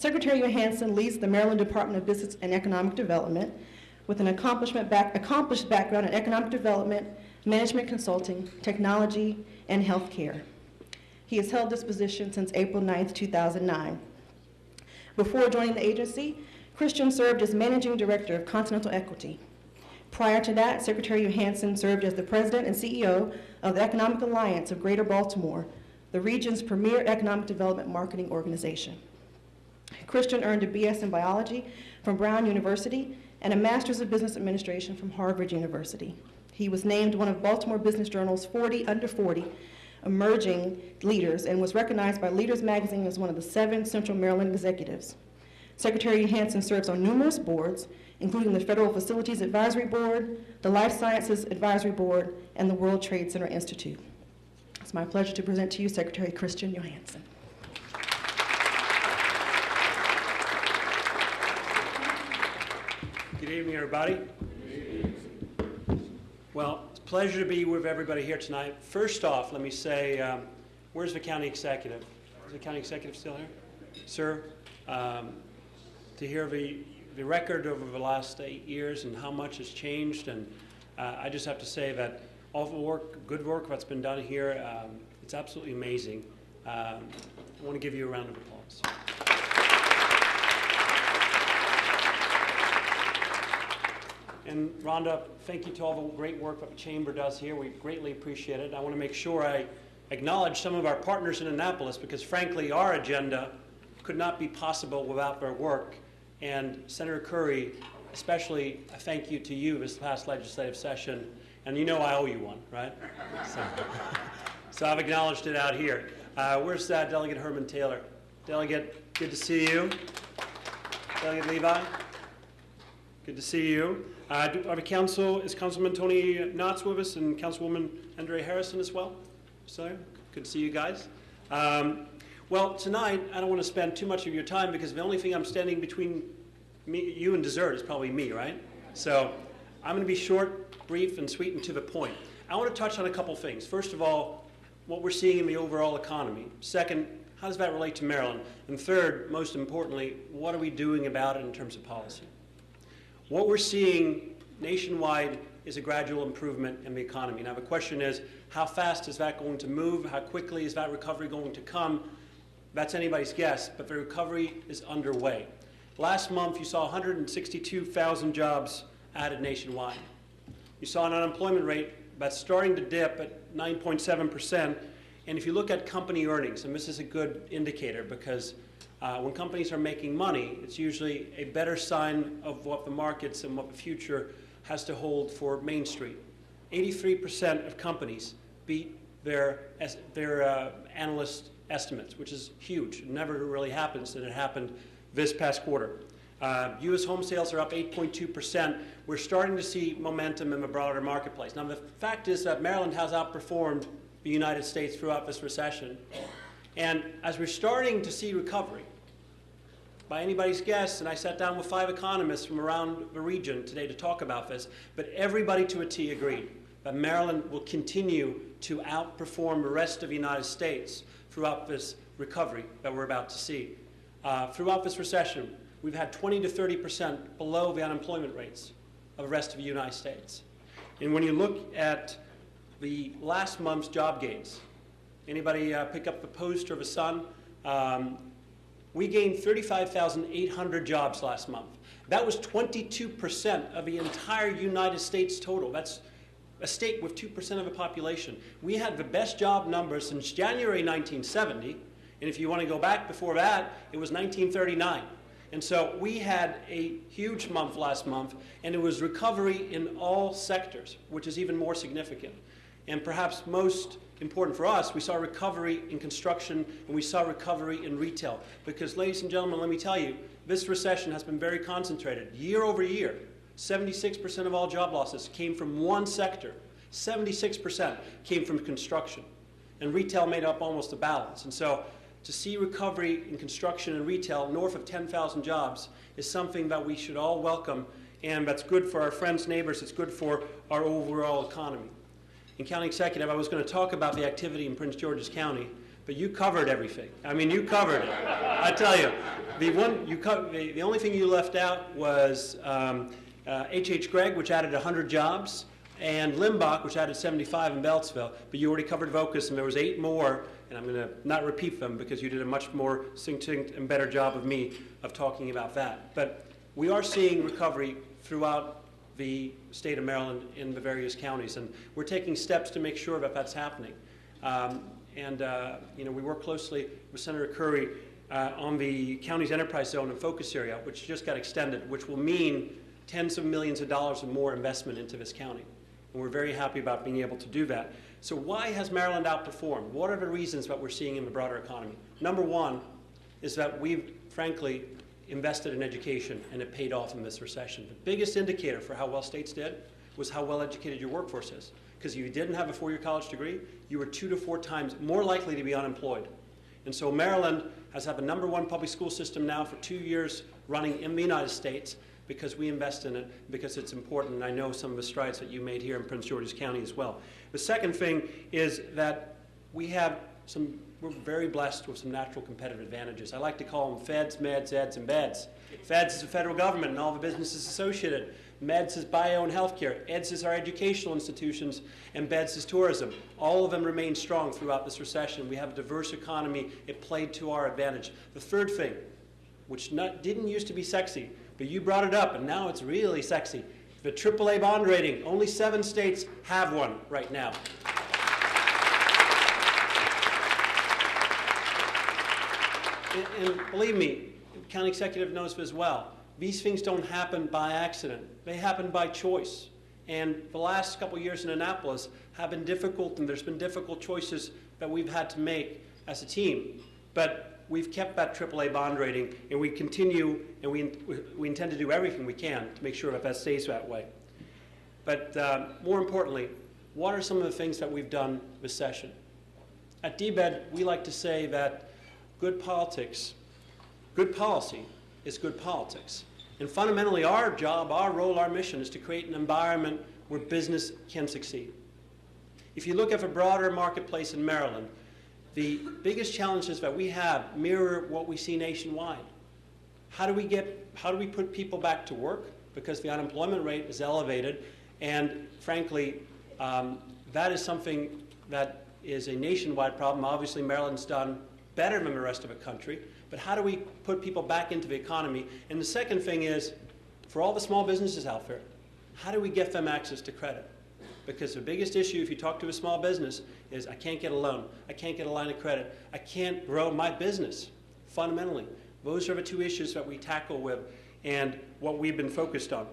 Secretary Johansson leads the Maryland Department of Business and Economic Development with an accomplished background in economic development, management consulting, technology, and healthcare. He has held this position since April 9th, 2009. Before joining the agency, Christian served as Managing Director of Continental Equity. Prior to that, Secretary Johansson served as the President and CEO of the Economic Alliance of Greater Baltimore, the region's premier economic development marketing organization. Christian earned a BS in biology from Brown University and a Master's of Business Administration from Harvard University. He was named one of Baltimore Business Journal's 40 Under 40 Emerging Leaders and was recognized by Leaders Magazine as one of the 7 Central Maryland executives. Secretary Johansson serves on numerous boards, including the Federal Facilities Advisory Board, the Life Sciences Advisory Board, and the World Trade Center Institute. It's my pleasure to present to you Secretary Christian Johansson. Good evening, everybody. Well, it's a pleasure to be with everybody here tonight. First off, let me say, where's the county executive? Is the county executive still here? Sir, to hear the record over the last 8 years and how much has changed, and I just have to say that all the work, good work that's been done here, it's absolutely amazing. I want to give you a round of applause. And Rhonda, thank you to all the great work that the Chamber does here. We greatly appreciate it. I want to make sure I acknowledge some of our partners in Annapolis because, frankly, our agenda could not be possible without their work. And Senator Curry, especially a thank you to you this past legislative session. And you know I owe you one, right? So I've acknowledged it out here. Where's Delegate Herman Taylor? Delegate, good to see you. Delegate Levi, good to see you. Is Councilman Tony Knotts with us and Councilwoman Andrea Harrison as well? So good to see you guys. Well, tonight I don't want to spend too much of your time because the only thing I'm standing between you and dessert is probably me, right? So I'm going to be short, brief, and sweet and to the point. I want to touch on a couple things. First of all, what we're seeing in the overall economy. Second, how does that relate to Maryland? And third, most importantly, what are we doing about it in terms of policy? What we're seeing nationwide is a gradual improvement in the economy. Now the question is, how fast is that going to move? How quickly is that recovery going to come? That's anybody's guess, but the recovery is underway. Last month, you saw 162,000 jobs added nationwide. You saw an unemployment rate that's starting to dip at 9.7%. And if you look at company earnings, and this is a good indicator because when companies are making money, it's usually a better sign of what the markets and what the future has to hold for Main Street. 83% of companies beat their analyst estimates, which is huge. It never really happens, and it happened this past quarter. U.S. home sales are up 8.2%. We're starting to see momentum in the broader marketplace. Now, the fact is that Maryland has outperformed the United States throughout this recession. And as we're starting to see recovery, by anybody's guess, and I sat down with 5 economists from around the region today to talk about this, but everybody to a T agreed that Maryland will continue to outperform the rest of the United States throughout this recovery that we're about to see. Throughout this recession, we've had 20 to 30% below the unemployment rates of the rest of the United States. And when you look at the last month's job gains, anybody pick up the Post or the Sun? We gained 35,800 jobs last month. That was 22% of the entire United States total. That's a state with 2% of the population. We had the best job numbers since January 1970, and if you want to go back before that, it was 1939. And so we had a huge month last month, and it was recovery in all sectors, which is even more significant. And perhaps most important for us, we saw recovery in construction and we saw recovery in retail. Because, ladies and gentlemen, let me tell you, this recession has been very concentrated. Year over year, 76% of all job losses came from one sector. 76% came from construction. And retail made up almost the balance. And so to see recovery in construction and retail north of 10,000 jobs is something that we should all welcome, and that's good for our friends, neighbors, it's good for our overall economy. In County Executive, I was going to talk about the activity in Prince George's County, but you covered everything. I mean, you covered it. I tell you, the only thing you left out was H.H. Gregg, which added 100 jobs, and Limbach, which added 75 in Beltsville. But you already covered Vocus, and there was 8 more, and I'm going to not repeat them because you did a much more succinct and better job of me of talking about that. But we are seeing recovery throughout the state of Maryland in the various counties, and we're taking steps to make sure that that's happening. You know, we work closely with Senator Curry on the county's enterprise zone and focus area, which just got extended, which will mean tens of millions of dollars of more investment into this county. And we're very happy about being able to do that. So why has Maryland outperformed? What are the reasons that we're seeing in the broader economy? Number one is that we've, frankly, invested in education, and it paid off in this recession. The biggest indicator for how well states did was how well educated your workforce is. Because if you didn't have a 4-year college degree, you were 2 to 4 times more likely to be unemployed. And so Maryland has had the #1 public school system now for 2 years running in the United States because we invest in it, because it's important, and I know some of the strides that you made here in Prince George's County as well. The second thing is that we're very blessed with some natural competitive advantages. I like to call them feds, meds, eds, and beds. Feds is the federal government and all the businesses associated. Meds is bio and healthcare. Eds is our educational institutions, and beds is tourism. All of them remain strong throughout this recession. We have a diverse economy. It played to our advantage. The third thing, which didn't used to be sexy, but you brought it up, and now it's really sexy. The AAA bond rating. Only 7 states have one right now. And believe me, the county executive knows this as well. These things don't happen by accident. They happen by choice. And the last couple of years in Annapolis have been difficult, and there's been difficult choices that we've had to make as a team. But we've kept that AAA bond rating, and we continue, and we intend to do everything we can to make sure that that stays that way. But more importantly, what are some of the things that we've done this session? At DBED, we like to say that good policy is good politics. And fundamentally, our job, our role, our mission is to create an environment where business can succeed. If you look at the broader marketplace in Maryland, the biggest challenges that we have mirror what we see nationwide. How do we put people back to work? Because the unemployment rate is elevated, and frankly, that is something that is a nationwide problem. Obviously, Maryland's done better than the rest of the country, but how do we put people back into the economy? And the second thing is, for all the small businesses out there, how do we get them access to credit? Because the biggest issue, if you talk to a small business, is I can't get a loan, I can't get a line of credit, I can't grow my business, fundamentally. Those are the 2 issues that we tackle with and what we've been focused on.